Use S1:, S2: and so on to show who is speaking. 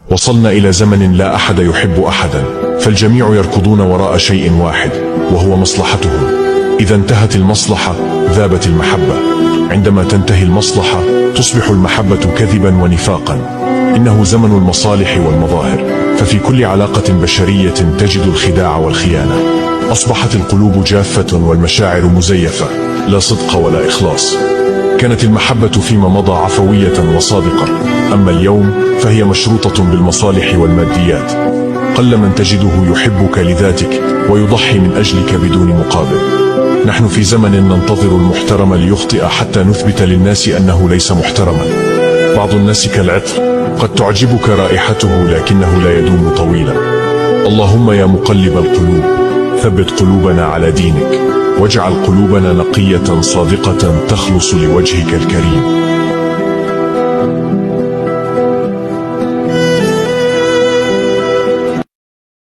S1: وصلنا إلى زمن لا أحد يحب أحدا، فالجميع يركضون وراء شيء واحد وهو مصلحتهم. إذا انتهت المصلحة ذابت المحبة، عندما تنتهي المصلحة تصبح المحبة كذبا ونفاقا. إنه زمن المصالح والمظاهر، ففي كل علاقة بشرية تجد الخداع والخيانة. أصبحت القلوب جافة والمشاعر مزيفة، لا صدق ولا إخلاص. كانت المحبة فيما مضى عفوية وصادقة، أما اليوم فهي مشروطة بالمصالح والماديات. قل من تجده يحبك لذاتك ويضحي من أجلك بدون مقابل. نحن في زمن ننتظر المحترم ليخطئ حتى نثبت للناس أنه ليس محترما. بعض الناس كالعطر، قد تعجبك رائحته لكنه لا يدوم طويلا. اللهم يا مقلب القلوب ثبت قلوبنا على دينك، واجعل قلوبنا نقية صادقة تخلص لوجهك الكريم.